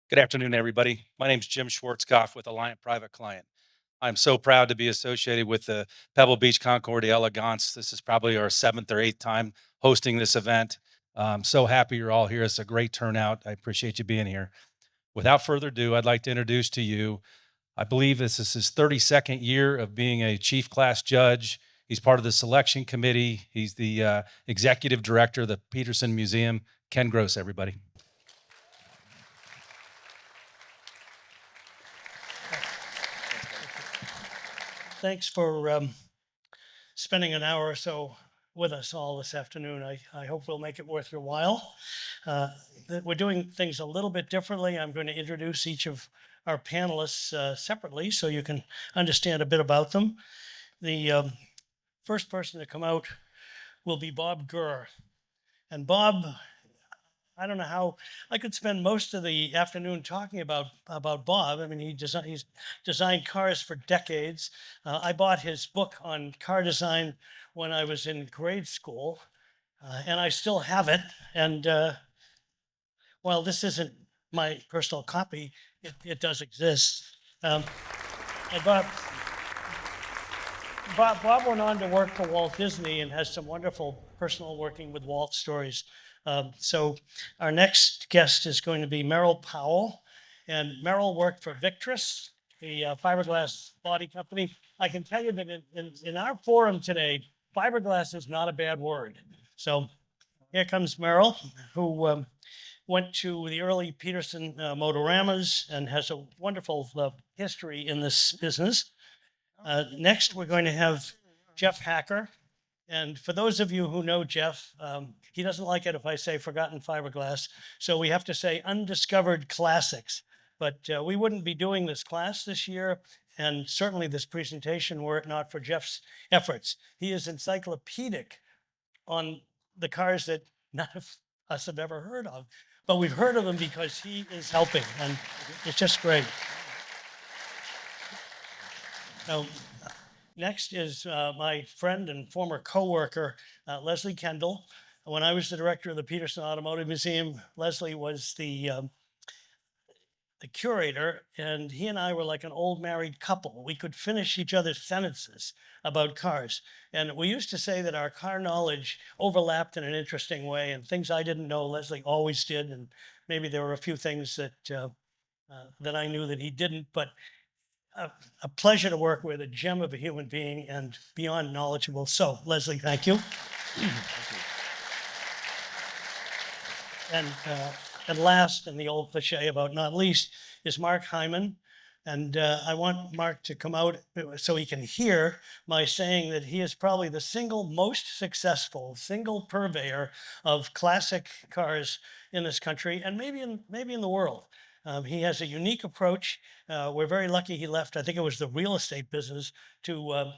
Good afternoon, everybody. My name is Jim Schwartzkopf with Alliant Private Client. I'm so proud to be associated with the Pebble Beach Concours d'Elegance. This is probably our seventh or eighth time hosting this event. I'm so happy you're all here. It's a great turnout. I appreciate you being here. Without further ado, I'd like to introduce to you, I believe this is his 32nd year of being a chief class judge. He's part of the selection committee. He's the executive director of the Peterson Museum. Ken Gross, everybody. Thanks for spending an hour or so with us all this afternoon. I hope we'll make it worth your while. We're doing things a little bit differently. I'm going to introduce each of our panelists separately so you can understand a bit about them. The first person to come out will be Bob Gurr. And Bob, I don't know how I could spend most of the afternoon talking about Bob. I mean, he's designed cars for decades. I bought his book on car design when I was in grade school, and I still have it. And while this isn't my personal copy, it does exist. And Bob went on to work for Walt Disney and has some wonderful personal working with Walt stories. So our next guest is going to be Merrill Powell. And Merrill worked for Victress, the fiberglass body company. I can tell you that in our forum today, fiberglass is not a bad word. So here comes Merrill, who went to the early Peterson Motoramas and has a wonderful history in this business. Next, we're going to have Jeff Hacker. And for those of you who know Jeff, he doesn't like it if I say forgotten fiberglass. So we have to say undiscovered classics. But we wouldn't be doing this class this year, and certainly this presentation, were it not for Jeff's efforts. He is encyclopedic on the cars that none of us have ever heard of. But we've heard of them because he is helping, and it's just great. Now, next is my friend and former co-worker, Leslie Kendall. When I was the director of the Peterson Automotive Museum, Leslie was the curator, and he and I were like an old married couple. We could finish each other's sentences about cars. And we used to say that our car knowledge overlapped in an interesting way, and things I didn't know, Leslie always did. And maybe there were a few things that I knew that he didn't, but a pleasure to work with, a gem of a human being and beyond knowledgeable. So, Leslie, thank you. And last, and the old cliche about not least, is Mark Hyman. And I want Mark to come out so he can hear my saying that he is probably the single most successful single purveyor of classic cars in this country and maybe in the world. He has a unique approach. We're very lucky he left. I think it was the real estate business to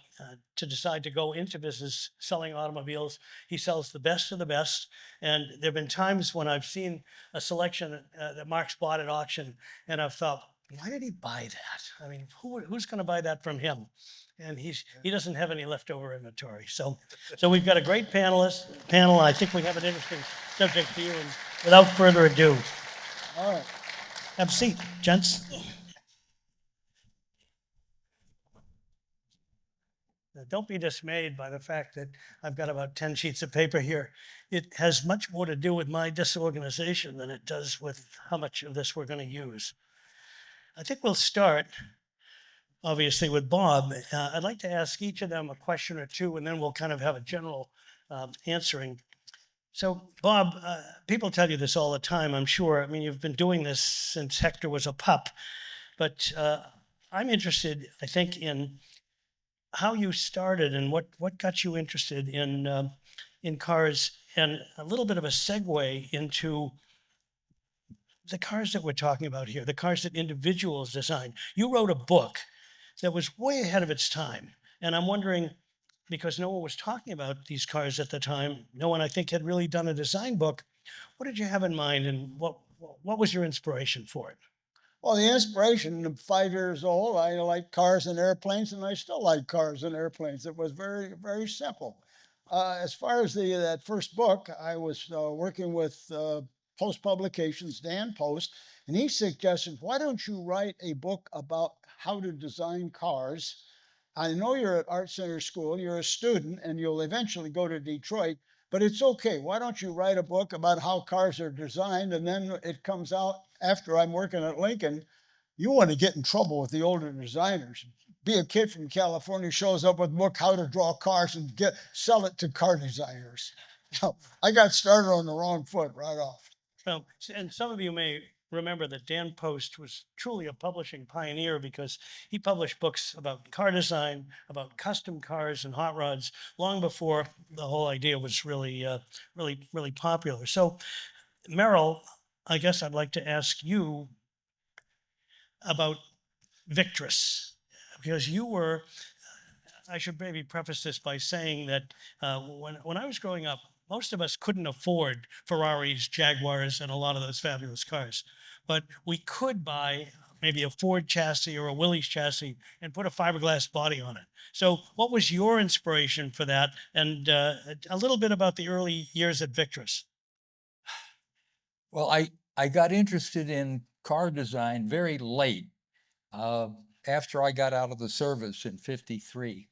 decide to go into business selling automobiles. He sells the best of the best. And there have been times when I've seen a selection that Mark's bought at auction, and I've thought, why did he buy that? I mean, who's going to buy that from him? And he doesn't have any leftover inventory. So we've got a great panel. I think we have an interesting subject for you. And without further ado, all right. Have a seat, gents. Don't be dismayed by the fact that I've got about 10 sheets of paper here. It has much more to do with my disorganization than it does with how much of this we're going to use. I think we'll start, obviously, with Bob. I'd like to ask each of them a question or two, and then we'll kind of have a general answering. So, Bob, people tell you this all the time, I'm sure. I mean, you've been doing this since Hector was a pup. But I'm interested, I think, in how you started and what got you interested in cars, and a little bit of a segue into the cars that we're talking about here, the cars that individuals design. You wrote a book that was way ahead of its time. And I'm wondering, because no one was talking about these cars at the time, no one I think had really done a design book. What did you have in mind, and what was your inspiration for it? Well, the inspiration, I'm 5 years old, I like cars and airplanes, and I still like cars and airplanes. It was very, very simple. As far as that first book, I was working with Post Publications, Dan Post, and he suggested, why don't you write a book about how to design cars? I know you're at Art Center School, you're a student, and you'll eventually go to Detroit, but it's okay. Why don't you write a book about how cars are designed? And then it comes out after I'm working at Lincoln. You want to get in trouble with the older designers. Be a kid from California shows up with a book, How to Draw Cars, and sell it to car designers. So I got started on the wrong foot right off. Well, and some of you may remember that Dan Post was truly a publishing pioneer because he published books about car design, about custom cars and hot rods long before the whole idea was really popular. So, Merrill, I guess I'd like to ask you about Victress because you were. I should maybe preface this by saying that when I was growing up, most of us couldn't afford Ferraris, Jaguars, and a lot of those fabulous cars. But we could buy maybe a Ford chassis or a Willys chassis and put a fiberglass body on it. So what was your inspiration for that? And a little bit about the early years at Victress. Well, I got interested in car design very late, uh, after I got out of the service in '53.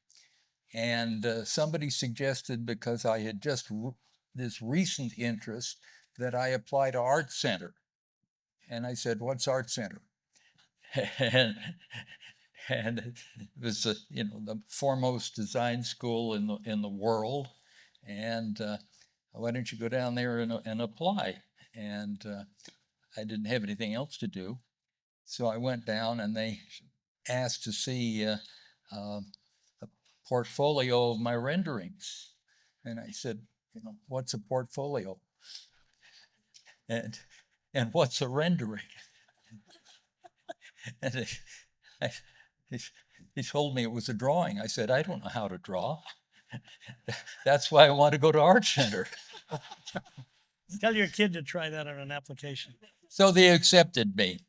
And somebody suggested, because I had just this recent interest, that I apply to Art Center. And I said, "What's Art Center?" and, and it was the foremost design school in the world. And why don't you go down there and apply? And I didn't have anything else to do, so I went down, and they asked to see a portfolio of my renderings. And I said, "What's a portfolio? And what's a rendering?" And he told me it was a drawing. I said, "I don't know how to draw." That's why I want to go to Art Center. Tell your kid to try that on an application. So they accepted me.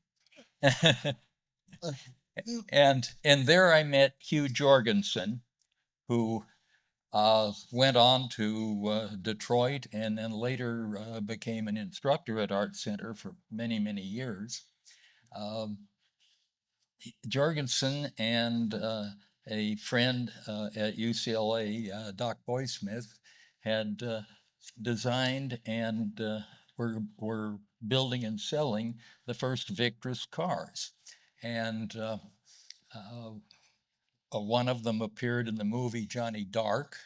And there I met Hugh Jorgensen, who went on to Detroit, and then later became an instructor at Art Center for many, many years. Jorgensen and a friend at UCLA, Doc Boysmith, had designed and were building and selling the first Victress cars. And one of them appeared in the movie Johnny Dark,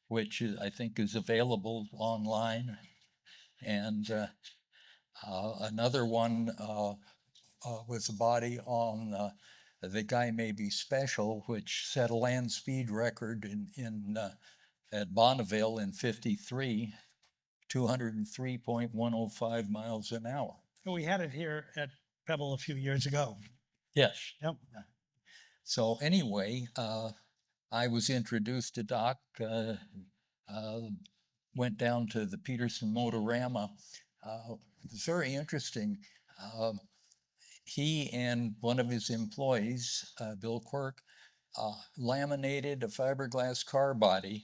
which I think is available online. And another one was a body on The Guy May Be Special, which set a land speed record at Bonneville in '53, 203.105 miles an hour. We had it here at Pebble a few years ago. Yes. Yep. So anyway, I was introduced to Doc, went down to the Peterson Motorama. It's very interesting. He and one of his employees, Bill Quirk, laminated a fiberglass car body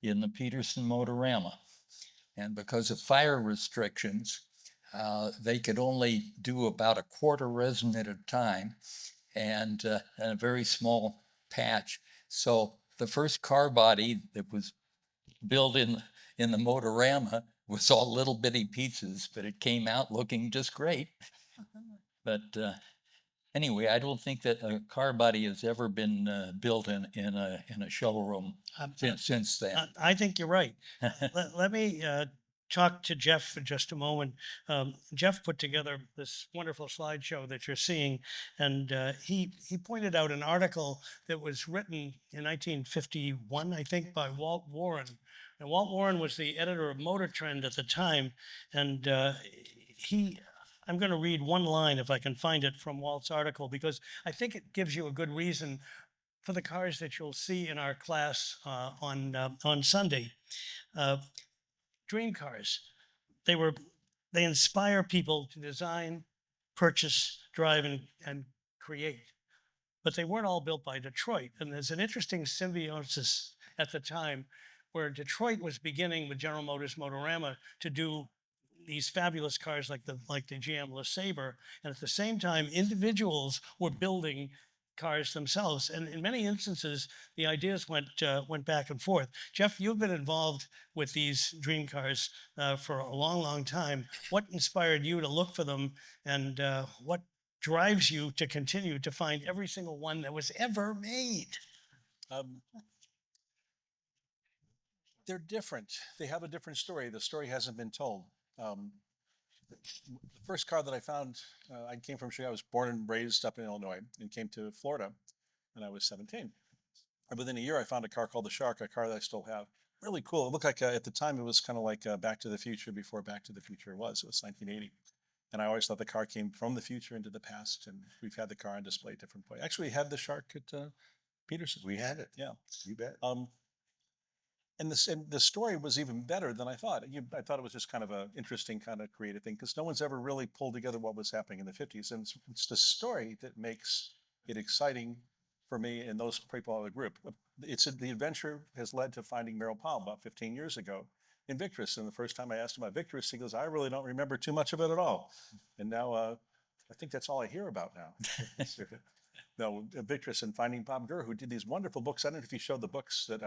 in the Peterson Motorama. And because of fire restrictions, they could only do about a quarter resin at a time, and a very small patch. So the first car body that was built in the Motorama was all little bitty pieces, but it came out looking just great. But anyway, I don't think that a car body has ever been built in a showroom since then. I think you're right. Let me talk to Jeff for just a moment. Jeff put together this wonderful slideshow that you're seeing, and he pointed out an article that was written in 1951, I think, by Walt Warren. And Walt Warren was the editor of Motor Trend at the time, and I'm going to read one line, if I can find it, from Walt's article, because I think it gives you a good reason for the cars that you'll see in our class on Sunday. Dream cars. They inspire people to design, purchase, drive, and create. But they weren't all built by Detroit. And there's an interesting symbiosis at the time where Detroit was beginning with General Motors Motorama to do these fabulous cars like the GM LeSabre, and at the same time, individuals were building cars themselves. And in many instances, the ideas went back and forth. Jeff, you've been involved with these dream cars for a long, long time. What inspired you to look for them, and what drives you to continue to find every single one that was ever made? Um, they're different. They have a different story. The story hasn't been told. The first car that I found, I came from Chicago. I was born and raised up in Illinois and came to Florida when I was 17. And within a year, I found a car called the Shark, a car that I still have. Really cool. It looked like, at the time, it was kind of like Back to the Future before Back to the Future was. It was 1980. And I always thought the car came from the future into the past. And we've had the car on display at different points. Actually, we had the Shark at Peterson. We had it. Yeah. You bet. And the story was even better than I thought. I thought it was just kind of an interesting kind of creative thing because no one's ever really pulled together what was happening in the 50s. And it's the story that makes it exciting for me and those people in the group. The adventure has led to finding Merrill Powell about 15 years ago in Victress. And the first time I asked him about Victress, he goes, I really don't remember too much of it at all. And now I think that's all I hear about now. No, Victress and finding Bob Gurr, who did these wonderful books. I don't know if you showed the books that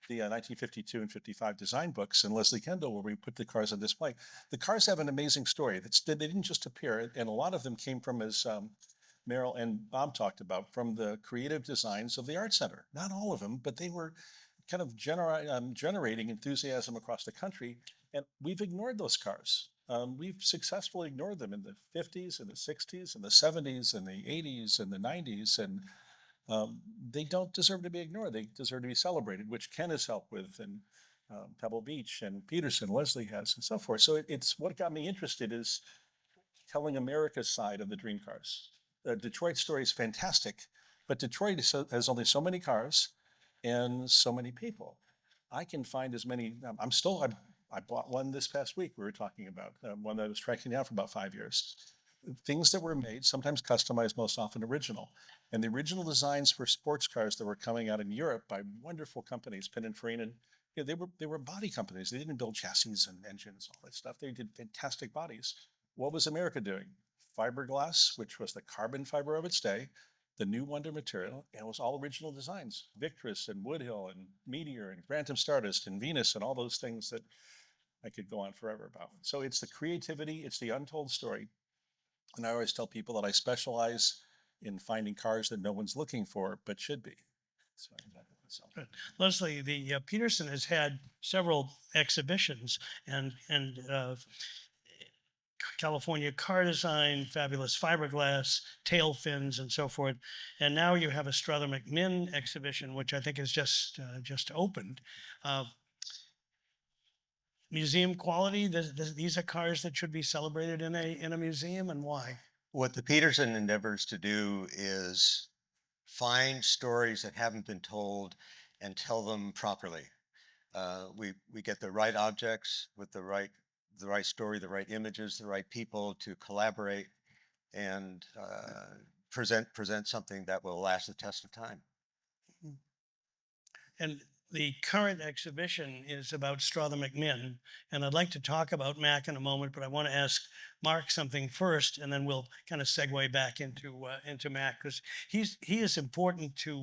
the 1952 and 55 design books, and Leslie Kendall, where we put the cars on display. The cars have an amazing story. They didn't just appear, and a lot of them came from, as Merrill and Bob talked about, from the creative designs of the Art Center. Not all of them, but they were kind of generating enthusiasm across the country, and we've ignored those cars. We've successfully ignored them in the 50s and the 60s and the 70s and the 80s and the 90s, and they don't deserve to be ignored. They deserve to be celebrated, which Ken has helped with, and Pebble Beach and Peterson, Leslie has, and so forth. So it's what got me interested is telling America's side of the dream cars. The Detroit story is fantastic, but Detroit has only so many cars and so many people. I can find as many. I bought one this past week. We were talking about one that I was tracking down for about 5 years. Things that were made, sometimes customized, most often original. And the original designs for sports cars that were coming out in Europe by wonderful companies, Pininfarina, they were body companies. They didn't build chassis and engines, all that stuff. They did fantastic bodies. What was America doing? Fiberglass, which was the carbon fiber of its day, the new wonder material, and it was all original designs. Victress and Woodhill and Meteor and Grantham Stardust and Venus and all those things that I could go on forever about. So it's the creativity, it's the untold story. And I always tell people that I specialize in finding cars that no one's looking for, but should be. So, Good. Leslie, the Peterson has had several exhibitions and California car design, fabulous fiberglass, tail fins, and so forth. And now you have a Strother McMinn exhibition, which I think is just opened. Museum quality. These are cars that should be celebrated in a museum, and why? What the Peterson endeavors to do is find stories that haven't been told and tell them properly. We get the right objects with the right story, the right images, the right people to collaborate and present something that will last the test of time. And the current exhibition is about Strother McMinn, and I'd like to talk about Mac in a moment, but I want to ask Mark something first, and then we'll kind of segue back into Mac, because he is important to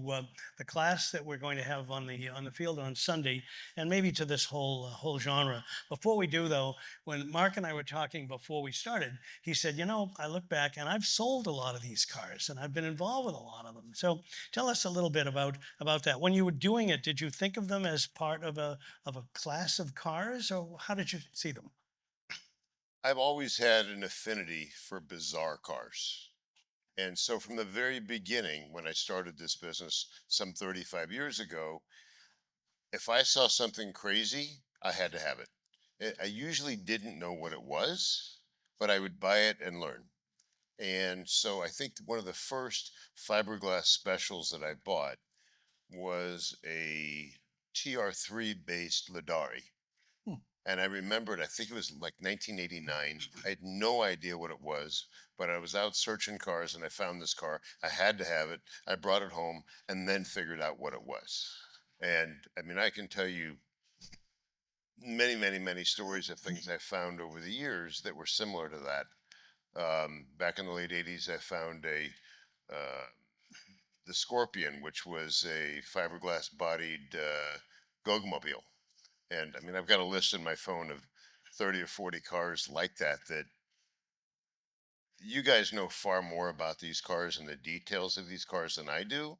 the class that we're going to have on the field on Sunday, and maybe to this whole genre. Before we do, though, when Mark and I were talking before we started, he said, I look back and I've sold a lot of these cars, and I've been involved with a lot of them. So tell us a little bit about that. When you were doing it, did you think of them as part of a class of cars, or how did you see them? I've always had an affinity for bizarre cars. And so from the very beginning, when I started this business some 35 years ago, if I saw something crazy, I had to have it. I usually didn't know what it was, but I would buy it and learn. And so I think one of the first fiberglass specials that I bought was a TR3 based Ladari. And I remembered, I think it was like 1989. I had no idea what it was, but I was out searching cars and I found this car. I had to have it. I brought it home and then figured out what it was. And I mean, I can tell you many, many, many stories of things I found over the years that were similar to that. Back in the late 80s, I found the Scorpion, which was a fiberglass bodied Gogmobile. And I mean, I've got a list in my phone of 30 or 40 cars like that that you guys know far more about these cars and the details of these cars than I do,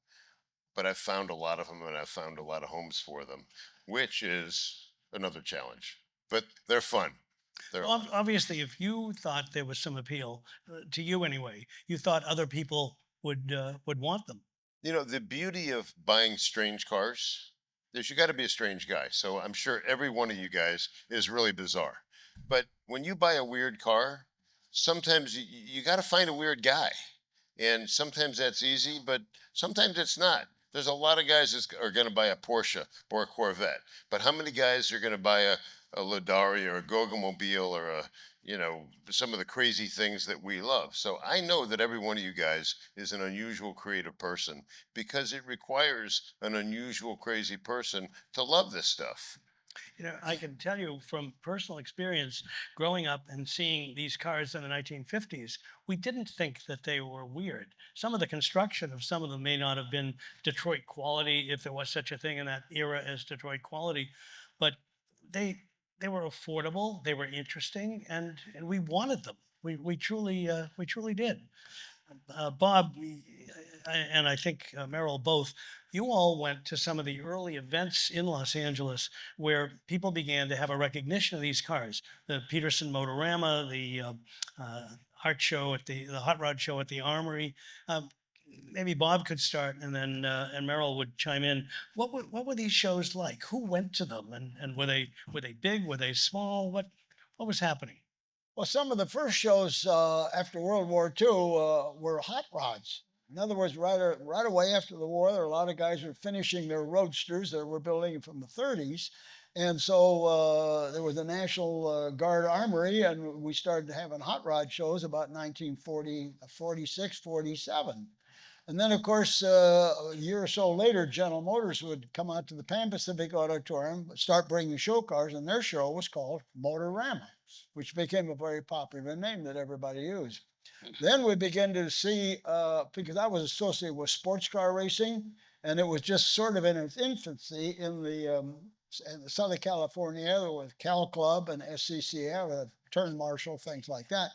but I've found a lot of them and I've found a lot of homes for them, which is another challenge. But they're fun. They're a lot of Obviously, if you thought there was some appeal to you anyway, you thought other people would want them. You know, the beauty of buying strange cars is you got to be a strange guy. So I'm sure every one of you guys is really bizarre. But when you buy a weird car, sometimes you got to find a weird guy. And sometimes that's easy, but sometimes it's not. There's a lot of guys that are going to buy a Porsche or a Corvette, but how many guys are going to buy a Ladari or a Gogomobile or some of the crazy things that we love? So I know that every one of you guys is an unusual creative person because it requires an unusual crazy person to love this stuff. I can tell you from personal experience growing up and seeing these cars in the 1950s, we didn't think that they were weird. Some of the construction of some of them may not have been Detroit quality, if there was such a thing in that era as Detroit quality, but they they were affordable, they were interesting, and we wanted them. We truly did. Bob, and I think Merrill both, you all went to some of the early events in Los Angeles where people began to have a recognition of these cars. The Peterson Motorama, the Hot Show at the Hot Rod Show at the Armory. Um, Maybe Bob could start, and Merrill would chime in. What were these shows like? Who went to them, and were they big? Were they small? What was happening? Well, some of the first shows after World War II were hot rods. In other words, right away after the war, there were a lot of guys who were finishing their roadsters that were building from the 30s. And so there was the National Guard Armory, and we started having hot rod shows about 1940, 46, 47. And then, of course, a year or so later, General Motors would come out to the Pan Pacific Auditorium, start bringing show cars, and their show was called Motorama, which became a very popular name that everybody used. Then we began to see, because I was associated with sports car racing, and it was just sort of in its infancy in Southern California with Cal Club and SCCA, Turn Marshal, things like that.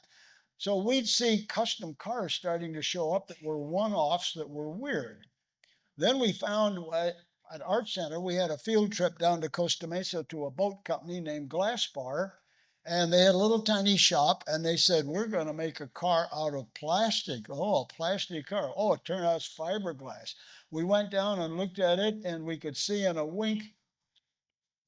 So we'd see custom cars starting to show up that were one-offs that were weird. Then we found at Art Center, we had a field trip down to Costa Mesa to a boat company named Glass Bar, and they had a little tiny shop, and they said, we're going to make a car out of plastic. Oh, a plastic car. Oh, it turned out it's fiberglass. We went down and looked at it, and we could see in a wink,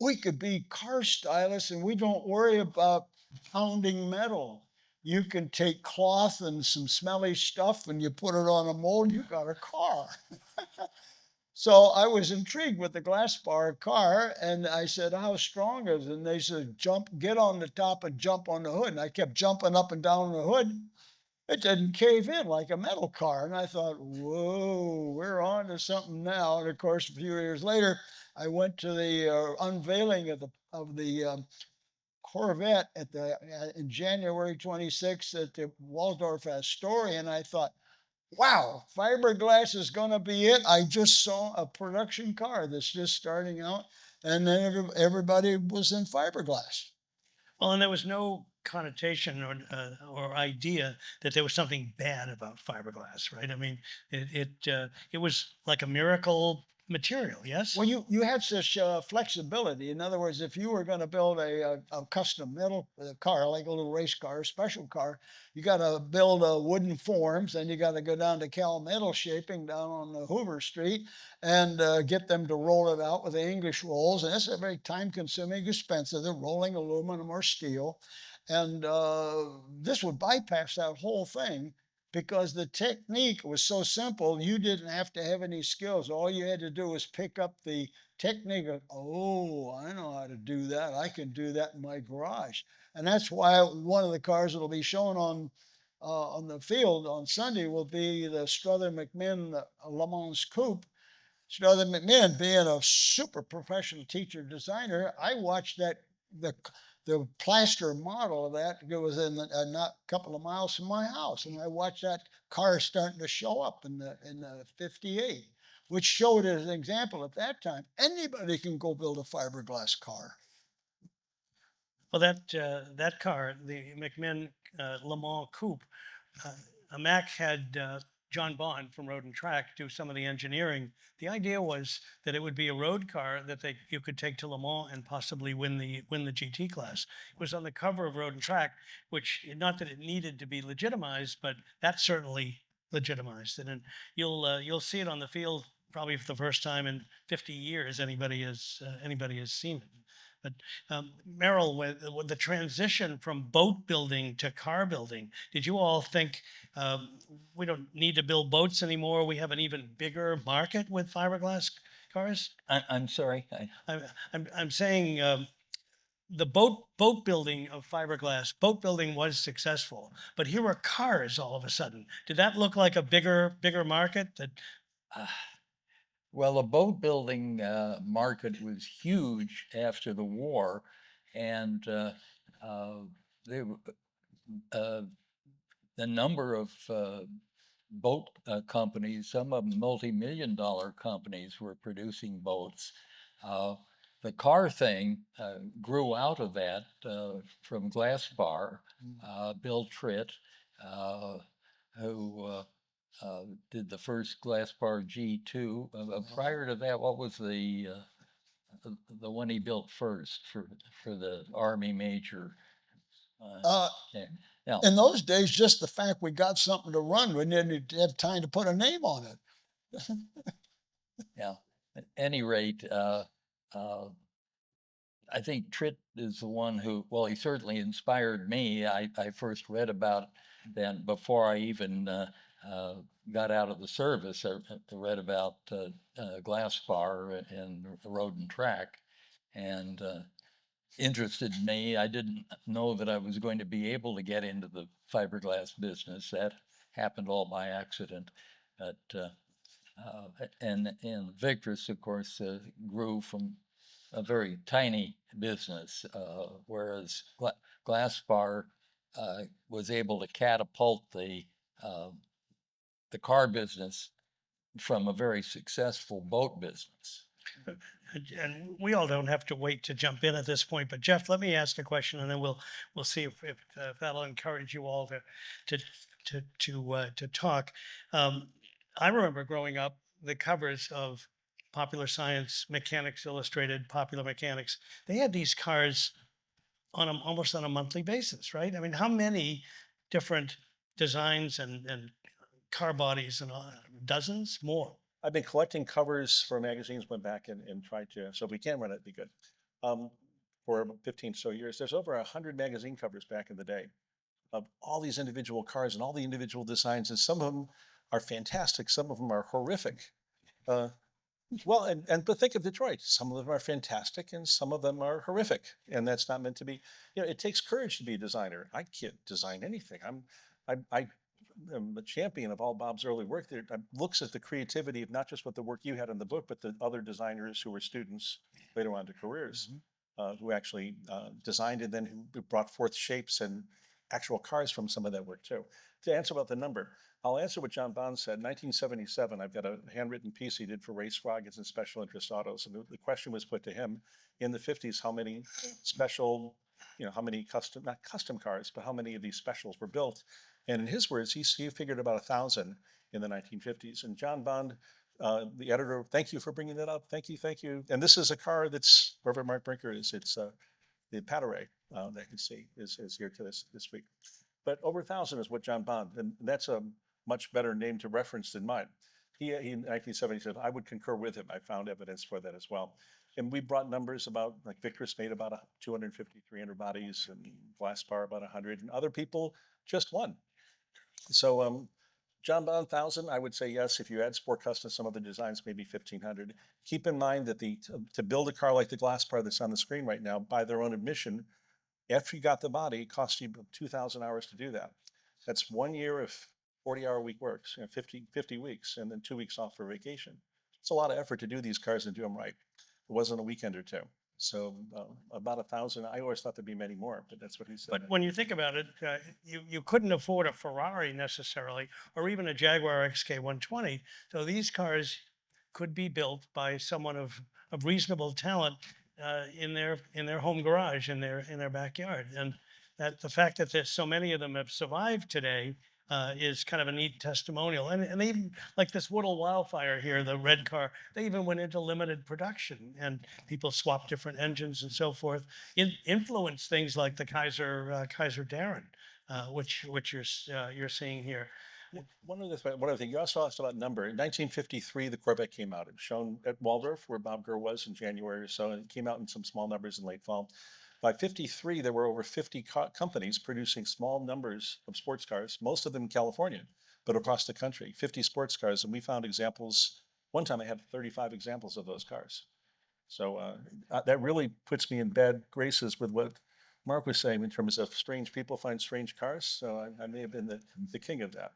we could be car stylists, and we don't worry about pounding metal. You can take cloth and some smelly stuff and you put it on a mold, you got a car. So I was intrigued with the glass bar car, and I said, how strong is it? And they said, jump, get on the top and jump on the hood. And I kept jumping up and down on the hood. It didn't cave in like a metal car. And I thought, whoa, we're on to something now. And of course, a few years later, I went to the unveiling of the Corvette in January 26th at the Waldorf Astoria, and I thought, wow, fiberglass is going to be it. I just saw a production car that's just starting out, and then everybody was in fiberglass. Well, and there was no connotation or idea that there was something bad about fiberglass, right? I mean, it was like a miracle material, yes? Well, you had such flexibility. In other words, if you were going to build a custom metal car, like a little race car, a special car, you got to build wooden forms, and you got to go down to Cal Metal Shaping down on Hoover Street and get them to roll it out with the English rolls. And it's a very time-consuming, expensive. They're rolling aluminum or steel, and this would bypass that whole thing because the technique was so simple, you didn't have to have any skills. All you had to do was pick up the technique of, oh, I know how to do that. I can do that in my garage. And that's why one of the cars that'll be shown on the field on Sunday will be the Strother McMinn Le Mans Coupe. Strother McMinn, being a super professional teacher designer, I watched that the the plaster model of that was in not a couple of miles from my house, and I watched that car starting to show up in the '58, which showed as an example at that time anybody can go build a fiberglass car. Well, that car, the McMinn Le Mans Coupe, Mac had John Bond from Road and Track do some of the engineering. The idea was that it would be a road car that you could take to Le Mans and possibly win the GT class. It was on the cover of Road and Track, which not that it needed to be legitimized, but that certainly legitimized it. And you'll see it on the field probably for the first time in 50 years anybody has seen it. But Merrill, with the transition from boat building to car building, did you all think we don't need to build boats anymore? We have an even bigger market with fiberglass cars. I'm sorry. I'm saying the boat building of fiberglass, boat building was successful, but here are cars all of a sudden. Did that look like a bigger market? Well, the boat building market was huge after the war, and they, the number of boat companies, some of them multi-million-dollar companies, were producing boats. The car thing grew out of that from Glassbar, Bill Tritt, who did the first Glassbar G2. Prior to that, what was the one he built first for the Army Major? Yeah. Now, In those days, just the fact we got something to run, we didn't have time to put a name on it. yeah. At any rate, I think Tritt is the one who, well, he certainly inspired me. I first read about then before I even got out of the service. I read about Glassbar and Road and Track, and interested me. I didn't know that I was going to be able to get into the fiberglass business. That happened all by accident. But and Victress, of course, grew from a very tiny business, whereas Glassbar was able to catapult the car business from a very successful boat business. And we all don't have to wait to jump in at this point, but Jeff, let me ask a question, and then we'll see if that'll encourage you all to talk. I remember growing up, the covers of Popular Science, Mechanics Illustrated, Popular Mechanics, they had these cars almost on a monthly basis, right? I mean, how many different designs and car bodies and dozens more? I've been collecting covers for magazines, went back and tried to, so if we can run it, it'd be good. For about 15 so years, there's over 100 magazine covers back in the day of all these individual cars and all the individual designs, and some of them are fantastic, some of them are horrific. Well, but think of Detroit. Some of them are fantastic and some of them are horrific, and that's not meant to be. It takes courage to be a designer. I can't design anything. I am a champion of all Bob's early work. There looks at the creativity of not just what the work you had in the book, but the other designers who were students later on to careers, who actually designed and then who brought forth shapes and actual cars from some of that work too. To answer about the number, I'll answer what John Bond said. 1977, I've got a handwritten piece he did for Ray Scroggins and Special Interest Autos. And the question was put to him in the 50s, how many special, how many not custom cars, but how many of these specials were built? And in his words, he figured about 1,000 in the 1950s. And John Bond, the editor, thank you for bringing that up. Thank you, thank you. And this is a car that's, wherever Mark Brinker is, it's the Pateray that you see is here to this week. But over 1,000 is what John Bond, and that's a much better name to reference than mine. He in 1970 said, I would concur with him. I found evidence for that as well. And we brought numbers about, like Victress made about 250, 300 bodies, and Glassbar about 100, and other people just one. So John Bond 1,000, I would say yes. If you add Sport Custom, some of the designs, maybe 1,500. Keep in mind that to build a car like the Glassbar that's on the screen right now, by their own admission, after you got the body, it cost you 2,000 hours to do that. That's 1 year of 40-hour-a-week works, 50 weeks, and then 2 weeks off for vacation. It's a lot of effort to do these cars and do them right. It wasn't a weekend or two. So about 1,000. I always thought there'd be many more, but that's what he said. But when you think about it, you couldn't afford a Ferrari necessarily, or even a Jaguar XK 120. So these cars could be built by someone of reasonable talent in their home garage, in their backyard. And that the fact that there's so many of them have survived today is kind of a neat testimonial. And they even, like this Woodall Wildfire here, the red car, they even went into limited production and people swapped different engines and so forth. Influenced things like the Kaiser Darren, which you're seeing here. One other thing, you also asked about number. In 1953, the Corvette came out. It was shown at Waldorf, where Bob Gurr was in January or so, and it came out in some small numbers in late fall. By 53, there were over 50 companies producing small numbers of sports cars, most of them in California, but across the country, 50 sports cars. And we found examples. One time I had 35 examples of those cars. So that really puts me in bad graces with what Mark was saying in terms of strange people find strange cars. So I may have been the king of that.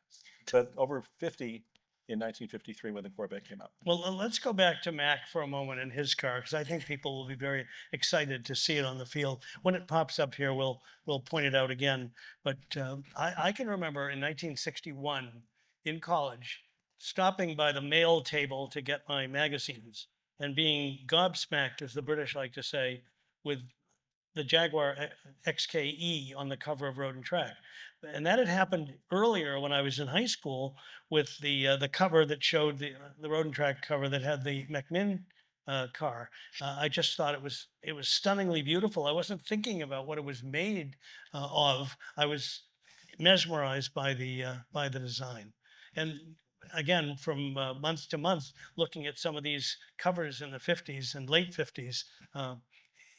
But over 50 in 1953 when the Corvette came out. Well, let's go back to Mac for a moment in his car, because I think people will be very excited to see it on the field. When it pops up here, we'll point it out again. But I can remember in 1961 in college, stopping by the mail table to get my magazines and being gobsmacked, as the British like to say, with the Jaguar XKE on the cover of Road and Track. And that had happened earlier when I was in high school with the cover that showed the Road and Track cover that had the McMinn car. I just thought it was stunningly beautiful. I wasn't thinking about what it was made of. I was mesmerized by the design. And again, from month to month, looking at some of these covers in the 50s and late 50s,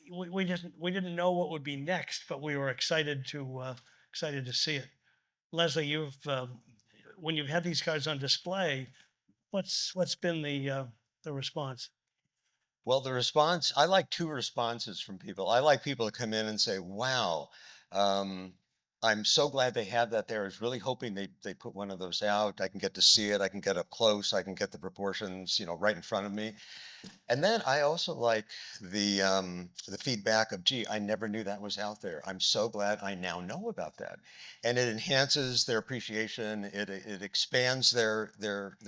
we didn't know what would be next, but we were excited to see it. Leslie, you've when you've had these cars on display, what's been the response? Well, the response, I like two responses from people. I like people to come in and say, wow, um, I'm so glad they have that there. I was really hoping they put one of those out. I can get to see it. I can get up close. I can get the proportions, right in front of me. And then I also like the feedback of, gee, I never knew that was out there. I'm so glad I now know about that. And it enhances their appreciation. It expands their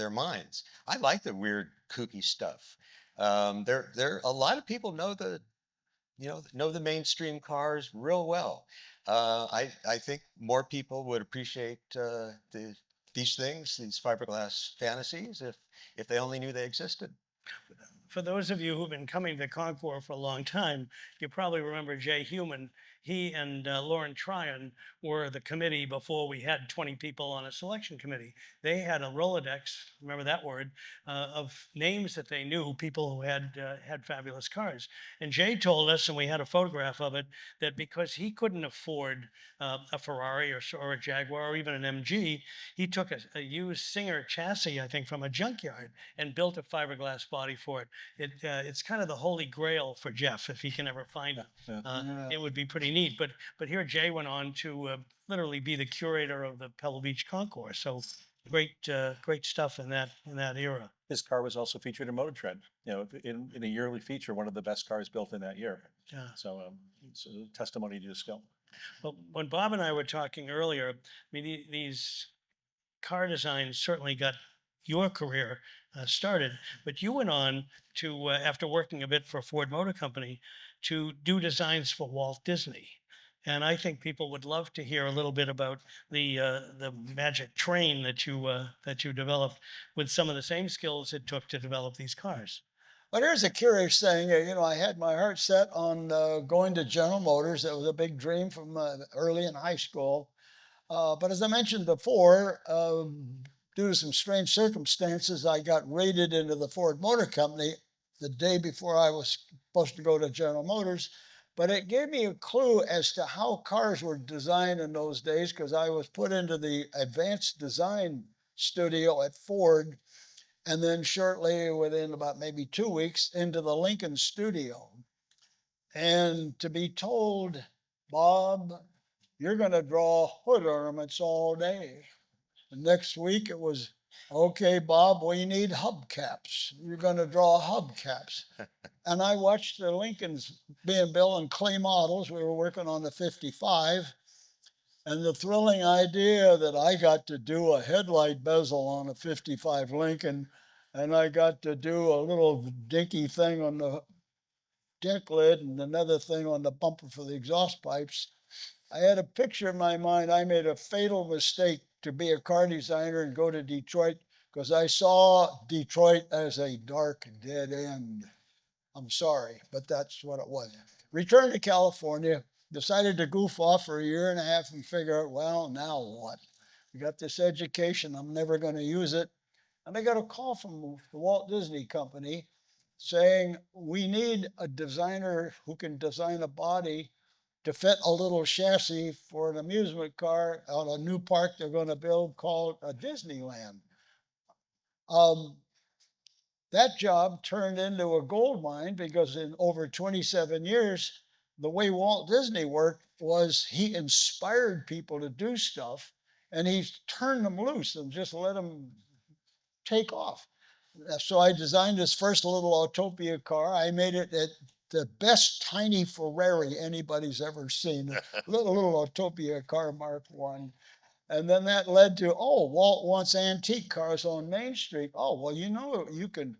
minds. I like the weird, kooky stuff. A lot of people know the mainstream cars real well. I think more people would appreciate these things, these fiberglass fantasies, if they only knew they existed. For those of you who've been coming to Concours for a long time, you probably remember Jay Human. He and Lauren Tryon were the committee before we had 20 people on a selection committee. They had a Rolodex, remember that word, of names that they knew, people who had fabulous cars. And Jay told us, and we had a photograph of it, that because he couldn't afford a Ferrari or a Jaguar or even an MG, he took a used Singer chassis, I think, from a junkyard and built a fiberglass body for it. It's kind of the holy grail for Jeff if he can ever find it. It would be pretty neat. But here Jay went on to literally be the curator of the Pebble Beach Concours. So great stuff in that era. His car was also featured in Motor Trend, in a yearly feature, one of the best cars built in that year. Yeah. So it's a testimony to his skill. Well, when Bob and I were talking earlier, I mean, these car designs certainly got your career started, but you went on to, after working a bit for Ford Motor Company, to do designs for Walt Disney. And I think people would love to hear a little bit about the magic train that you developed with some of the same skills it took to develop these cars. But here's a curious thing. I had my heart set on going to General Motors. That was a big dream from early in high school. But as I mentioned before, due to some strange circumstances, I got rated into the Ford Motor Company the day before I was supposed to go to General Motors. But it gave me a clue as to how cars were designed in those days, because I was put into the advanced design studio at Ford, and then shortly, within about maybe 2 weeks, into the Lincoln studio. And to be told, Bob, you're going to draw hood ornaments all day. The next week it was Okay, Bob, we need hubcaps. You're going to draw hubcaps. And I watched the Lincolns being built in clay models. We were working on the 55. And the thrilling idea that I got to do a headlight bezel on a 55 Lincoln, and I got to do a little dinky thing on the deck lid and another thing on the bumper for the exhaust pipes. I had a picture in my mind. I made a fatal mistake to be a car designer and go to Detroit because I saw Detroit as a dark dead end. I'm sorry, but that's what it was. Returned to California, decided to goof off for a year and a half and figure out, well, now what? We got this education, I'm never going to use it. And I got a call from the Walt Disney Company saying, we need a designer who can design a body to fit a little chassis for an amusement car on a new park they're going to build called a Disneyland. That job turned into a gold mine because in over 27 years, the way Walt Disney worked was he inspired people to do stuff and he turned them loose and just let them take off. So I designed this first little Autopia car. I made it at the best tiny Ferrari anybody's ever seen, a little Autopia car Mark I. And then that led to, oh, Walt wants antique cars on Main Street. Oh, well, you know, you can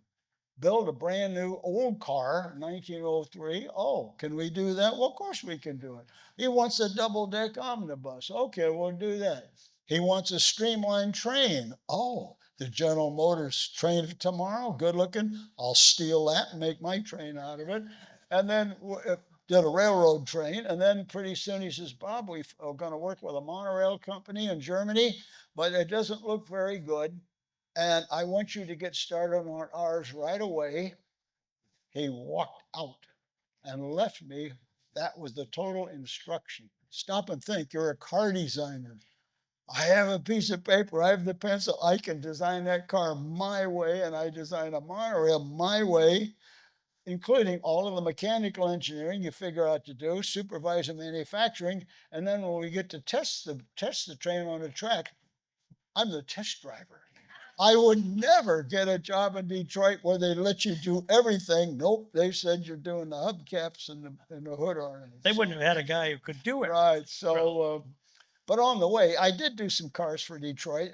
build a brand new old car, 1903. Oh, can we do that? Well, of course we can do it. He wants a double deck omnibus. Okay, we'll do that. He wants a streamlined train. Oh, the General Motors train for tomorrow, good looking. I'll steal that and make my train out of it. And then did a railroad train. And then pretty soon he says, Bob, we're going to work with a monorail company in Germany, but it doesn't look very good. And I want you to get started on ours right away. He walked out and left me. That was the total instruction. Stop and think, you're a car designer. I have a piece of paper, I have the pencil, I can design that car my way, and I design a monorail my way, including all of the mechanical engineering you figure out to do, supervise the manufacturing, and then when we get to test the train on the track, I'm the test driver. I would never get a job in Detroit where they let you do everything. Nope, they said you're doing the hubcaps and the hood ornaments. They wouldn't have had a guy who could do it. Right. So, but on the way, I did do some cars for Detroit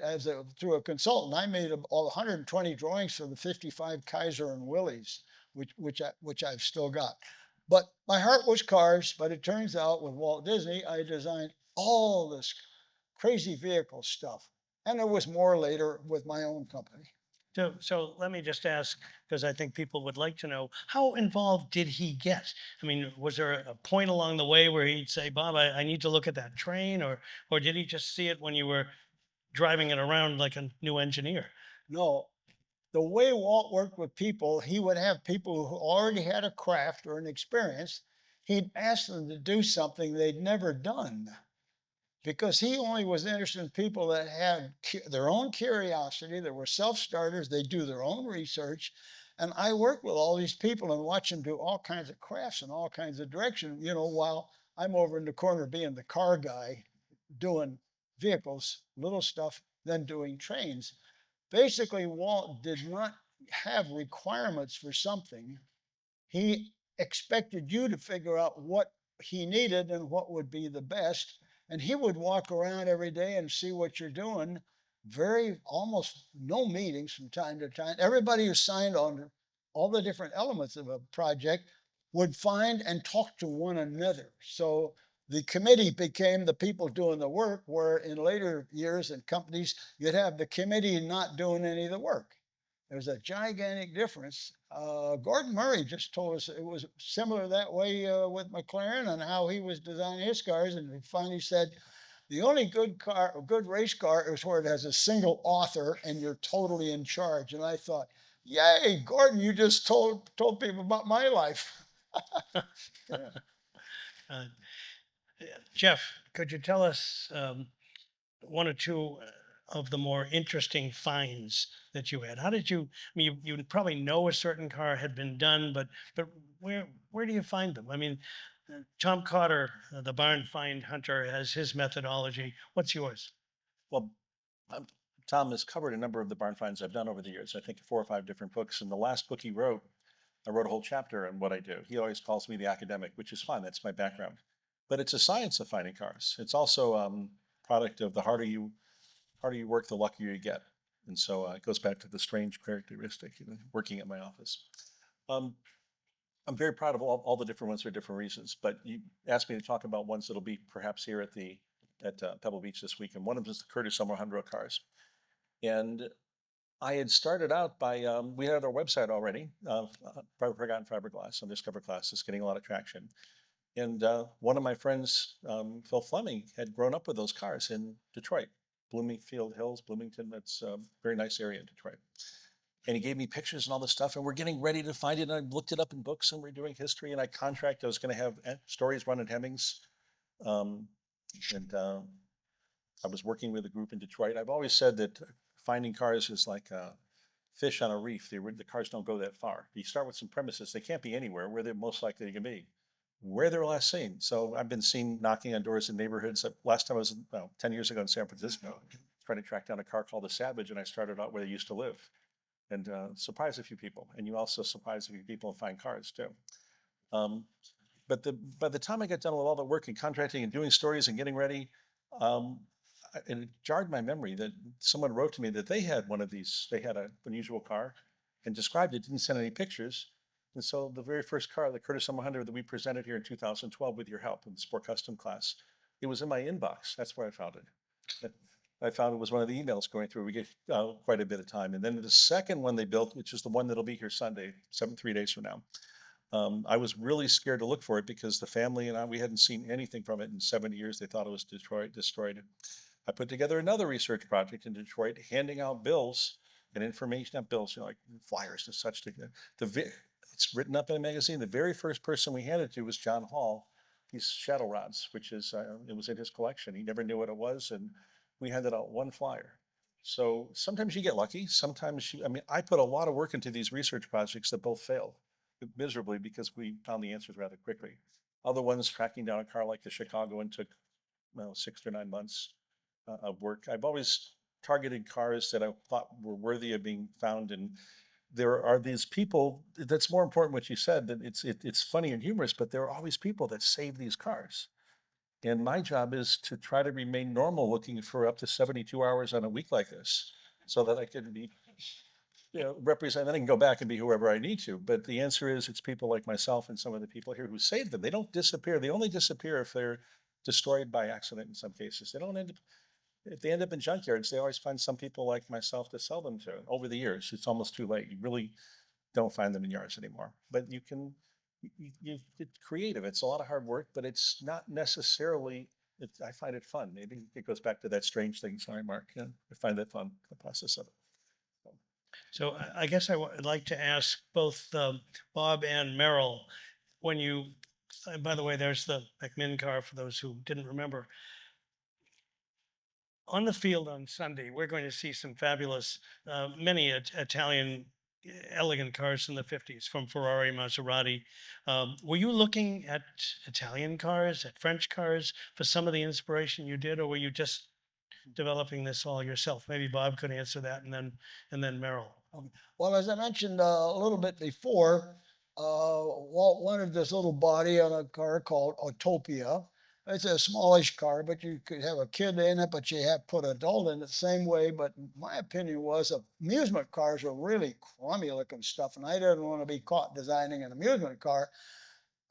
through a consultant. I made all 120 drawings for the 55 Kaiser and Willys, which I've still got. But my heart was cars. But it turns out with Walt Disney, I designed all this crazy vehicle stuff. And there was more later with my own company. So let me just ask, because I think people would like to know, how involved did he get? I mean, was there a point along the way where he'd say, Bob, I need to look at that train, or did he just see it when you were driving it around like a new engineer? No, the way Walt worked with people, he would have people who already had a craft or an experience. He'd ask them to do something they'd never done, because he only was interested in people that had their own curiosity, that were self-starters, they do their own research. And I work with all these people and watch them do all kinds of crafts in all kinds of direction, while I'm over in the corner being the car guy, doing vehicles, little stuff, then doing trains. Basically, Walt did not have requirements for something. He expected you to figure out what he needed and what would be the best. And he would walk around every day and see what you're doing. Almost no meetings from time to time. Everybody who signed on all the different elements of a project would find and talk to one another. So the committee became the people doing the work, where in later years in companies, you'd have the committee not doing any of the work. There's a gigantic difference. Gordon Murray just told us it was similar that way with McLaren and how he was designing his cars. And he finally said, the only good race car is where it has a single author and you're totally in charge. And I thought, yay, Gordon, you just told people about my life. Yeah. Uh, Jeff, could you tell us one or two of the more interesting finds that you had? How did you? I mean, you probably know a certain car had been done, but where do you find them? I mean, Tom Cotter, the barn find hunter, has his methodology. What's yours? Well, I'm Tom has covered a number of the barn finds I've done over the years. I think 4 or 5 different books. And the last book he wrote, I wrote a whole chapter on what I do. He always calls me the academic, which is fine. That's my background. But it's a science of finding cars. It's also product of the harder you work, the luckier you get. And so it goes back to the strange characteristic, working at my office. I'm very proud of all the different ones for different reasons. But you asked me to talk about ones that'll be perhaps here at Pebble Beach this week. And one of them is the Curtis Summer 100 cars. And I had started out by, we had our website already, Forgotten Fiberglass, Undiscovered Classics, getting a lot of traction. And one of my friends, Phil Fleming, had grown up with those cars in Detroit, Bloomingfield Hills, Bloomington. That's a very nice area in Detroit. And he gave me pictures and all this stuff, and we're getting ready to find it. And I looked it up in books, and we're doing history. And I was going to have stories run at Hemmings. And I was working with a group in Detroit. I've always said that finding cars is like a fish on a reef. The cars don't go that far. You start with some premises. They can't be anywhere where they're most likely they can be, where they were last seen. So I've been seen knocking on doors in neighborhoods. Last time I was 10 years ago in San Francisco, trying to track down a car called the Savage, and I started out where they used to live, and surprised a few people. And you also surprise a few people and find cars too. But by the time I got done with all the work and contracting and doing stories and getting ready, and it jarred my memory that someone wrote to me that they had one of these. They had an unusual car and described it, didn't send any pictures. And so the very first car, the Curtis M100 that we presented here in 2012 with your help in the Sport Custom class, it was in my inbox. That's where I found it. I found it was one of the emails going through. We get quite a bit of time. And then the second one they built, which is the one that'll be here Sunday, 3 days from now. I was really scared to look for it because the family and we hadn't seen anything from it in 70 years. They thought it was destroyed. I put together another research project in Detroit, handing out bills and information, not bills, like flyers and such. It's written up in a magazine. The very first person we handed to was John Hall. These shadow rods, which is, it was in his collection. He never knew what it was, and we handed out one flyer. So sometimes you get lucky. Sometimes I put a lot of work into these research projects that both failed miserably because we found the answers rather quickly. Other ones, tracking down a car like the Chicago one took 6 to 9 months of work. I've always targeted cars that I thought were worthy of being found, and there are these people. That's more important what you said, that it's funny and humorous, but there are always people that save these cars. And my job is to try to remain normal, looking for up to 72 hours on a week like this, so that I can be, represent. Then I can go back and be whoever I need to. But the answer is, it's people like myself and some of the people here who save them. They don't disappear. They only disappear if they're destroyed by accident in some cases. They don't end up. If they end up in junkyards, they always find some people like myself to sell them to. Over the years, it's almost too late. You really don't find them in yards anymore. But you can, it's creative. It's a lot of hard work, but it's not necessarily, I find it fun. Maybe it goes back to that strange thing. Sorry, Mark. Yeah, I find that fun, the process of it. So I guess I'd like to ask both Bob and Merrill, when you, by the way, there's the McMinn car for those who didn't remember. On the field on Sunday, we're going to see some fabulous, many Italian elegant cars from the 50s from Ferrari, Maserati. Were you looking at Italian cars, at French cars for some of the inspiration you did, or were you just developing this all yourself? Maybe Bob could answer that, and then Merrill. Well, as I mentioned a little bit before, Walt wanted this little body on a car called Autopia. It's a smallish car, but you could have a kid in it, but you have put an adult in it the same way. But my opinion was amusement cars are really crummy looking stuff, and I didn't want to be caught designing an amusement car.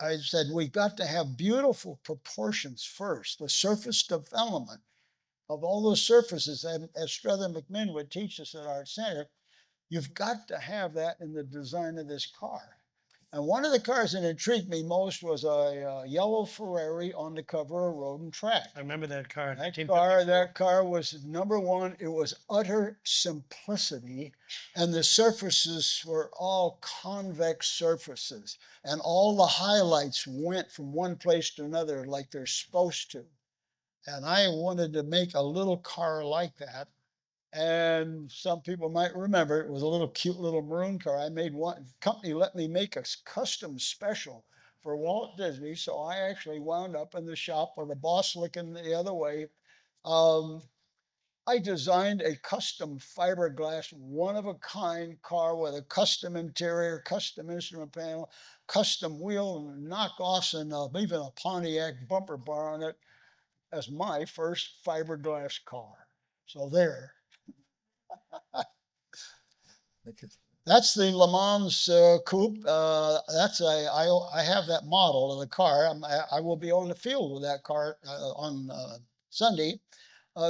I said, we've got to have beautiful proportions first, the surface development of all those surfaces, and as Struther McMinn would teach us at Art Center, you've got to have that in the design of this car. And one of the cars that intrigued me most was a yellow Ferrari on the cover of Road and Track. I remember that car. That car was number one. It was utter simplicity, and the surfaces were all convex surfaces, and all the highlights went from one place to another like they're supposed to. And I wanted to make a little car like that. And some people might remember it was a little cute little maroon car. I made one. Company let me make a custom special for Walt Disney. So I actually wound up in the shop with the boss looking the other way. I designed a custom fiberglass, one-of-a-kind car with a custom interior, custom instrument panel, custom wheel, and knockoffs, and even a Pontiac bumper bar on it as my first fiberglass car. So there. Because- That's the Le Mans coupe. I have that model of the car. I will be on the field with that car on Sunday.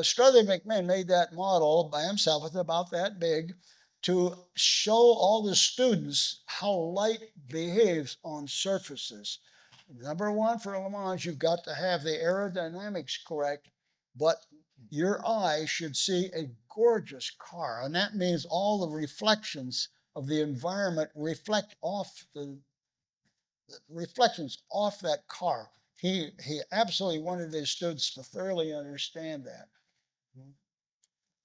Strother McMahon made that model by himself. It's about that big to show all the students how light behaves on surfaces. Number one for Le Mans, you've got to have the aerodynamics correct, but your eye should see a gorgeous car. And that means all the reflections of the environment reflect off the reflections off that car. He absolutely wanted his students to thoroughly understand that.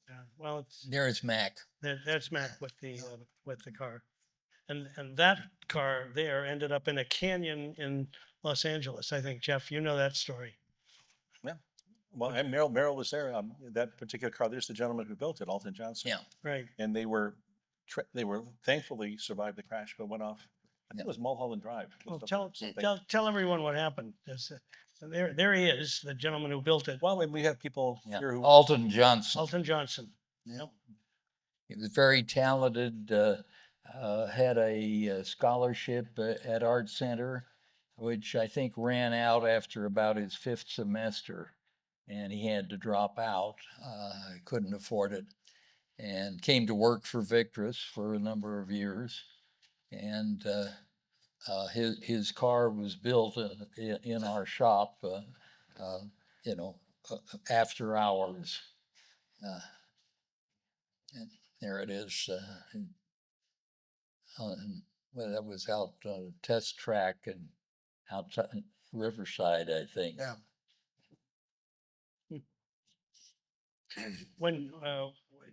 Yeah, well, it's There's Mac. that's Mac with the car, and that car there ended up in a canyon in Los Angeles. I think Jeff, you know that story. Yeah. Well, and Merrill was there. That particular car, there's the gentleman who built it, Alton Johnson. Yeah. Right. And they were thankfully survived the crash, but went off. I think it was Mulholland Drive. Well, was tell the- tell everyone what happened. There he is, the gentleman who built it, Well, and we have people Yeah. here who Alton Johnson. Alton Johnson. Yeah. He was very talented, had a scholarship at Art Center, which I think ran out after about his fifth semester, and he had to drop out. Couldn't afford it, and came to work for Victress for a number of years. And his car was built in our shop, you know, after hours. And there it is. Well, that was out on a test track and outside Riverside, I think. Yeah. When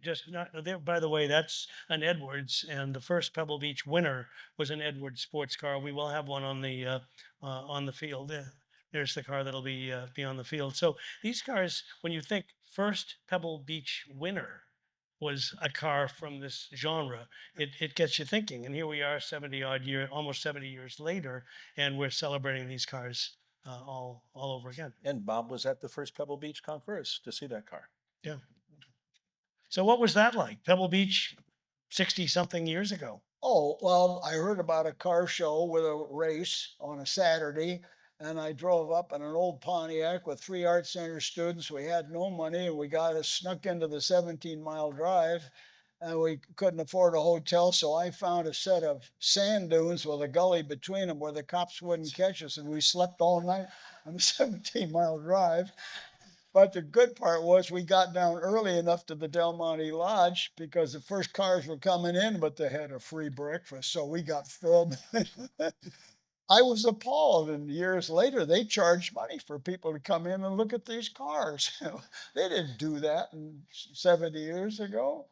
just not there. By the way, that's an Edwards, and the first Pebble Beach winner was an Edwards sports car. We will have one on the field. There's the car that'll be on the field. So these cars, when you think first Pebble Beach winner was a car from this genre, it gets you thinking. And here we are, almost 70 years later, and we're celebrating these cars all over again. and Bob was at the first Pebble Beach Concours to see that car. Yeah. So what was that like? Pebble Beach, 60 something years ago. Oh, well, I heard about a car show with a race on a Saturday, and I drove up in an old Pontiac with 3 Art Center students. We had no money, and we got us snuck into the 17-mile drive, and we couldn't afford a hotel, so I found a set of sand dunes with a gully between them where the cops wouldn't catch us, and we slept all night on the 17-mile drive. But the good part was we got down early enough to the Del Monte Lodge because the first cars were coming in, but they had a free breakfast. So we got filled. I was appalled. And years later, they charged money for people to come in and look at these cars. They didn't do that 70 years ago.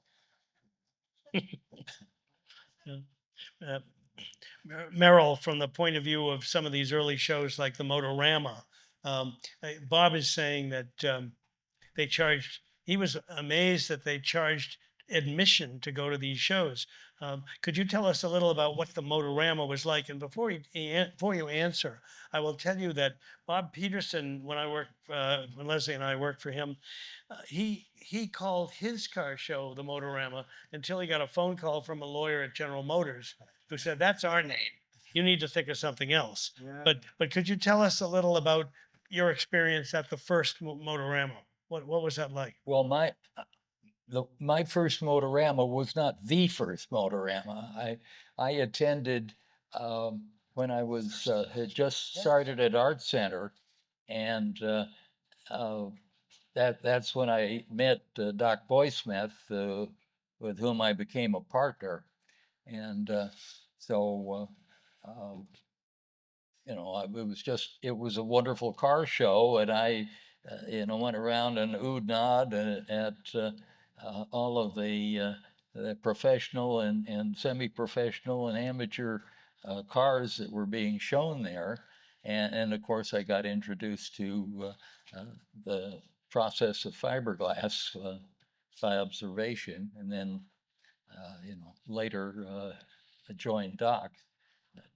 Uh, Merrill, from the point of view of some of these early shows like the Motorama, Bob is saying that they charged, he was amazed that they charged admission to go to these shows. Could you tell us a little about what the Motorama was like? And before you answer, I will tell you that Bob Peterson, when Leslie and I worked for him, he called his car show the Motorama until he got a phone call from a lawyer at General Motors who said, "That's our name. You need to think of something else." Yeah. But could you tell us a little about your experience at the first Motorama? What was that like? Well, my first Motorama was not the first Motorama. I attended when I had just started at Art Center, and that's when I met Doc Boysmith, with whom I became a partner, and so it was a wonderful car show, and I went around and oohed nod at all of the professional and semi-professional and amateur cars that were being shown there, and of course I got introduced to the process of fiberglass by observation, and then, later joined Doc.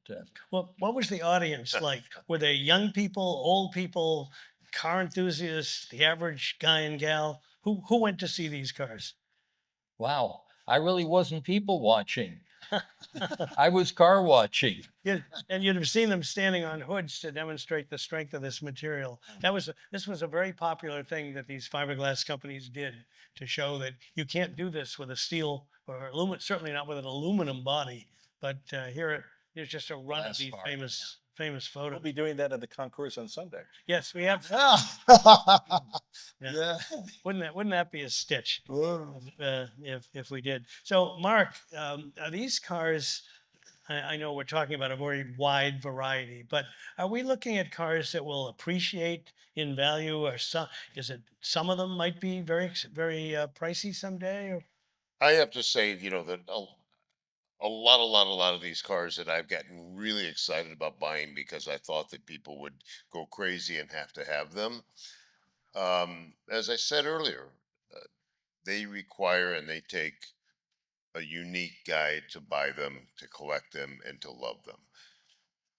But, Well, what was the audience like? Were they young people, old people, car enthusiasts, the average guy and gal? Who went to see these cars? wow, I really wasn't people watching. I was car watching. And you'd have seen them standing on hoods to demonstrate the strength of this material. This was a very popular thing that these fiberglass companies did to show that you can't do this with a steel or aluminum, certainly not with an aluminum body. But here's just a run of Glass these bar, famous We'll photos. be doing that at the concours on Sunday. Yes, we have. Yeah. Yeah. Yeah. Wouldn't that be a stitch Whoa. if we did? So, Mark, are these cars? I know we're talking about a very wide variety, but are we looking at cars that will appreciate in value, or some of them might be very pricey someday? Or? I have to say, that a lot of these cars that I've gotten really excited about buying because I thought that people would go crazy and have to have them. As I said earlier, uh, they require and they take a unique guy to buy them, to collect them, and to love them.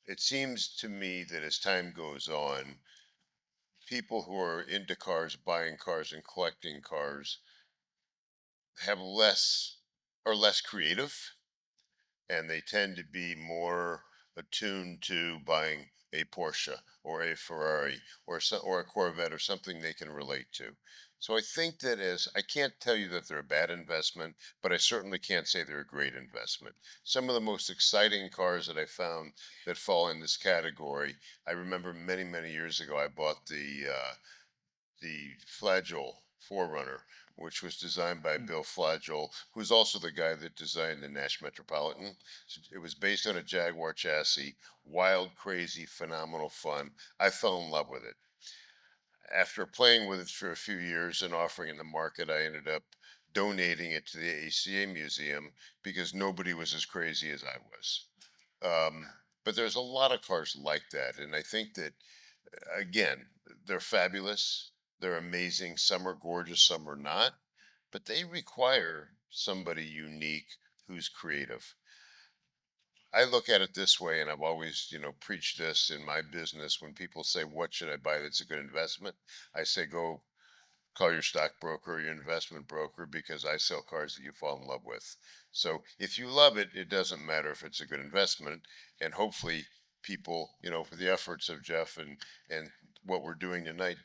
It seems to me that as time goes on, people who are into cars, buying cars, and collecting cars have less creative, and they tend to be more attuned to buying a Porsche or a Ferrari or a Corvette or something they can relate to. So I think that as I can't tell you that they're a bad investment, but I certainly can't say they're a great investment. Some of the most exciting cars that I found that fall in this category, I remember many years ago I bought the Flagell Forerunner, which was designed by Bill Flagell, who's also the guy that designed the Nash Metropolitan. So it was based on a Jaguar chassis, wild, crazy, phenomenal fun. I fell in love with it. After playing with it for a few years and offering it in the market, I ended up donating it to the ACA Museum because nobody was as crazy as I was. But there's a lot of cars like that, and I think that again, they're fabulous. They're amazing. Some are gorgeous, some are not, but they require somebody unique who's creative. I look at it this way, and I've always, preached this in my business. When people say, "What should I buy that's a good investment?" I say, go call your stockbroker or your investment broker because I sell cars that you fall in love with. So if you love it, it doesn't matter if it's a good investment. And hopefully people, for the efforts of Jeff and what we're doing tonight,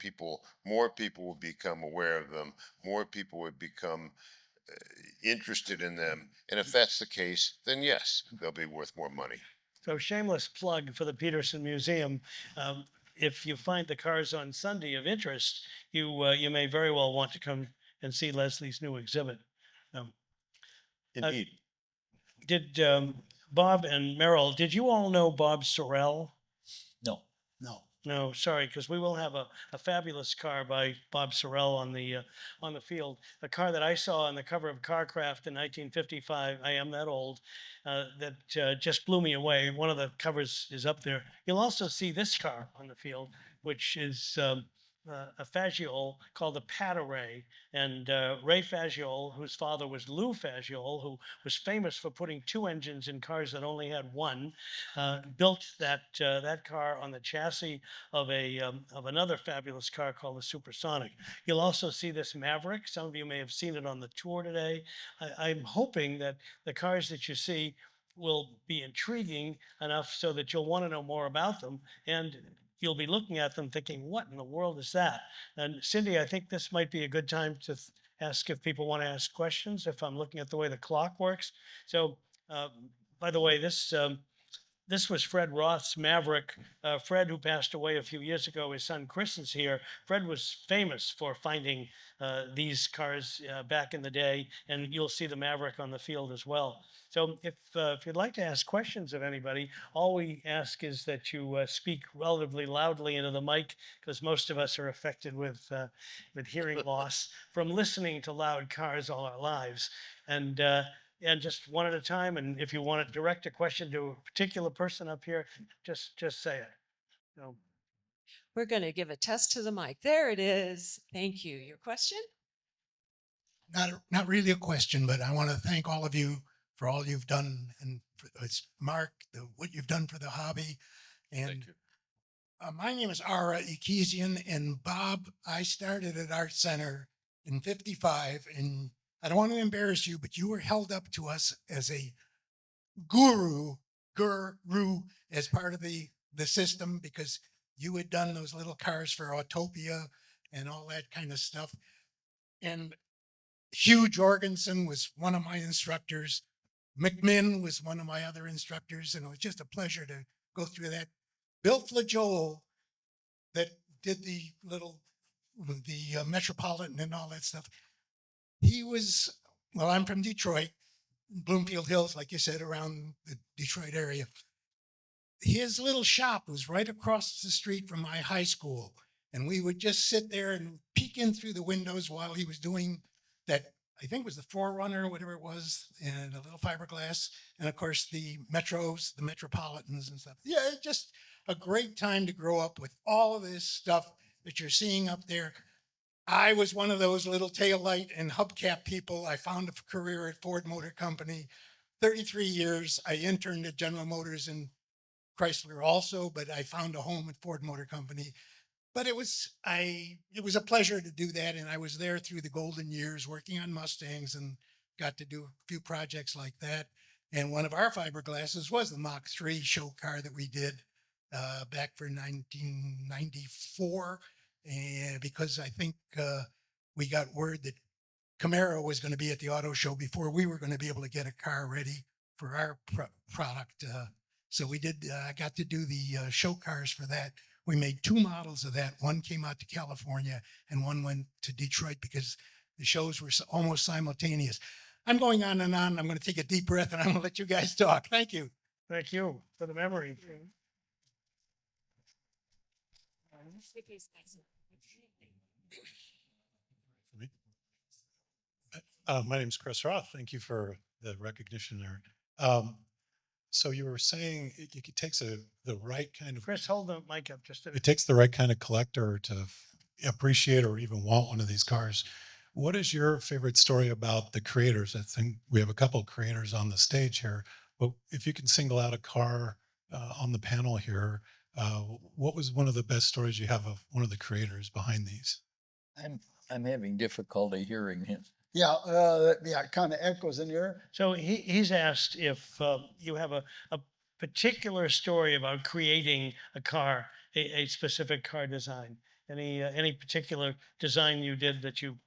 more people will become aware of them. More people would become interested in them. And if that's the case, then yes, they'll be worth more money. So, shameless plug for the Peterson Museum. Um, if you find the cars on Sunday of interest, you may very well want to come and see Leslie's new exhibit. Um, uh, Indeed. did Bob and Merrill? Did you all know Bob Sorrell? no. No. No, sorry, because we will have a fabulous car by Bob Sorrell on the field. A car that I saw on the cover of CarCraft in 1955. I am that old. That just blew me away. One of the covers is up there. You'll also see this car on the field, which is a Fagioli called the Pataray. And Ray Fagioli, whose father was Lou Fagioli, who was famous for putting two engines in cars that only had one, built that car on the chassis of another fabulous car called the Supersonic. You'll also see this Maverick. Some of you may have seen it on the tour today. I'm hoping that the cars that you see will be intriguing enough so that you'll want to know more about them, and you'll be looking at them thinking, what in the world is that? And Cindy, I think this might be a good time to ask if people want to ask questions, if I'm looking at the way the clock works. So, uh, by the way, this was Fred Roth's Maverick. Fred, who passed away a few years ago, his son Chris is here. Fred was famous for finding these cars back in the day, and you'll see the Maverick on the field as well. So if you'd like to ask questions of anybody, all we ask is that you speak relatively loudly into the mic, because most of us are affected with hearing loss from listening to loud cars all our lives. And just one at a time. And if you want to direct a question to a particular person up here, just say it. So, We're going to give a test to the mic. There it is. Thank you. Your question? not really a question, but I want to thank all of you for all you've done, and it's Mark, what you've done for the hobby. And my name is Ara Ekezian, and Bob, I started at Art Center in '55, and I don't want to embarrass you, but you were held up to us as a guru, as part of the system, because you had done those little cars for Autopia and all that kind of stuff. And Hugh Jorgensen was one of my instructors. McMinn was one of my other instructors, and it was just a pleasure to go through that. Bill Flajoel, that did the Metropolitan and all that stuff. He was, well, I'm from Detroit, Bloomfield Hills, like you said, around the Detroit area. His little shop was right across the street from my high school. And we would just sit there and peek in through the windows while he was doing that. I think it was the Forerunner or whatever it was, and a little fiberglass. And of course, the Metros, the Metropolitans and stuff. Yeah, just a great time to grow up with all of this stuff that you're seeing up there. I was one of those little taillight and hubcap people. I found a career at Ford Motor Company. 33 years. I interned at General Motors and Chrysler also, but I found a home at Ford Motor Company. But it was a pleasure to do that, and I was there through the golden years working on Mustangs and got to do a few projects like that. And one of our fiberglasses was the Mach 3 show car that we did back for 1994, and because I think we got word that Camaro was going to be at the auto show before we were going to be able to get a car ready for our product. So we did, I got to do the show cars for that. We made two models of that. One came out to California and one went to Detroit because the shows were almost simultaneous. I'm going on and on. I'm going to take a deep breath and I'm going to let you guys talk. Thank you. Thank you for the memory. My name is Chris Roth. Thank you for the recognition there. So you were saying it takes the right kind of Chris, hold the mic up just a it takes the right kind of collector to appreciate or even want one of these cars. What is your favorite story about the creators? I think we have a couple of creators on the stage here, but if you can single out a car on the panel here, what was one of the best stories you have of one of the creators behind these? I'm having difficulty hearing him. Yeah, it kind of echoes in here. So he's asked if you have a particular story about creating a car, a specific car design. Any particular design you did that you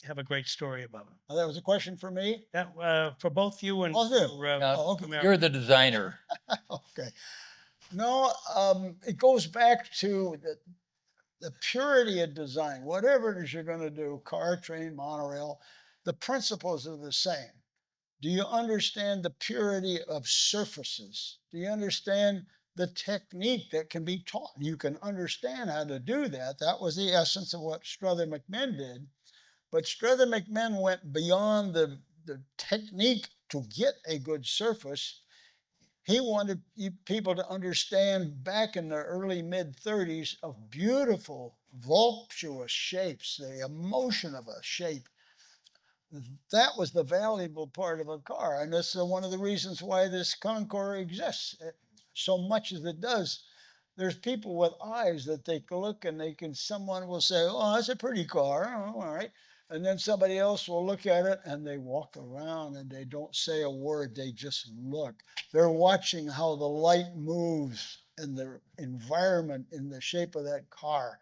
have a great story about? That was a question for me. That for both you and Both of you. for, Oh, okay. Camaro. You're the designer. Okay. No, it goes back to the purity of design. Whatever it is you're going to do, car, train, monorail, the principles are the same. Do you understand the purity of surfaces? Do you understand the technique that can be taught? You can understand how to do that. That was the essence of what Strother McMinn did. But Strother McMinn went beyond the technique to get a good surface. He wanted people to understand back in the early mid 30s of beautiful, voluptuous shapes, the emotion of a shape. That was the valuable part of a car. And that's one of the reasons why this Concours exists so much as it does. There's people with eyes that they can look and someone will say, oh, that's a pretty car. Oh, all right. And then somebody else will look at it and they walk around and they don't say a word. They just look. They're watching how the light moves in the environment in the shape of that car.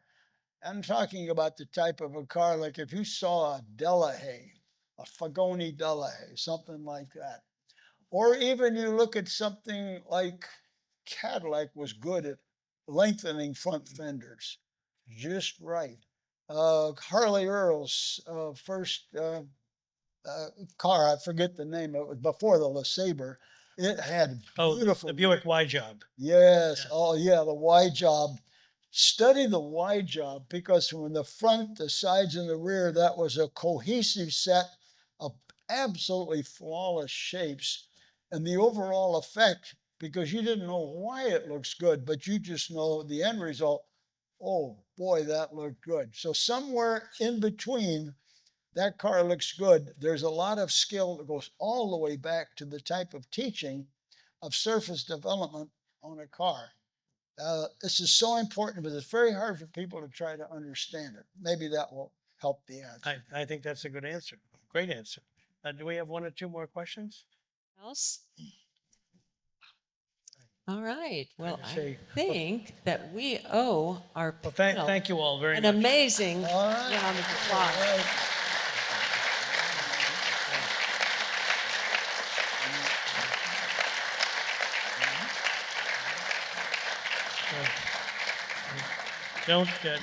I'm talking about the type of a car, like if you saw a Delahaye, a Fagoni Delahaye, something like that. Or even you look at something like Cadillac was good at lengthening front fenders, just right. Harley Earl's first car, I forget the name, it was before the LeSabre. It had beautiful. The Buick Y job. Yes. Yes. Oh, yeah, the Y job. Study the Y job because from the front, the sides, and the rear, that was a cohesive set of absolutely flawless shapes. And the overall effect, because you didn't know why it looks good, but you just know the end result. Oh boy, that looked good. So somewhere in between that car looks good. There's a lot of skill that goes all the way back to the type of teaching of surface development on a car. This is so important, but it's very hard for people to try to understand it. Maybe that will help the answer. I think that's a good answer. Great answer. Do we have one or two more questions? Else? All right. Well, I say- think that we owe our Well, panel thank you all very an much. amazing All right. round of applause. All right.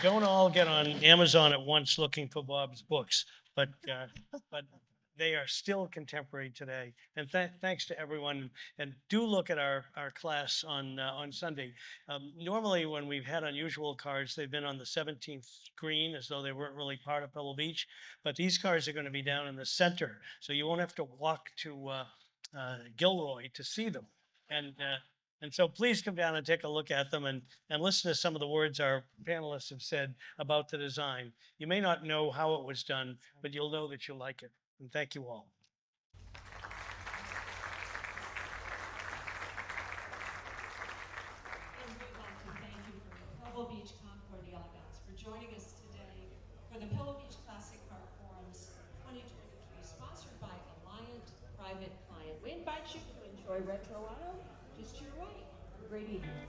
Don't all get on Amazon at once looking for Bob's books, but they are still contemporary today. And thanks to everyone. And do look at our class on Sunday. Normally, when we've had unusual cars, they've been on the 17th green as though they weren't really part of Pebble Beach. But these cars are going to be down in the center, so you won't have to walk to Gilroy to see them. And so please come down and take a look at them and listen to some of the words our panelists have said about the design. You may not know how it was done, but you'll know that you like it. And thank you all. And we want to thank you from the Pebble Beach Concours d'Elegance for joining us today for the Pebble Beach Classic Car Forums 2023, sponsored by Alliant Private Client. We invite you to enjoy Retro Auto just to your right. Have a great evening.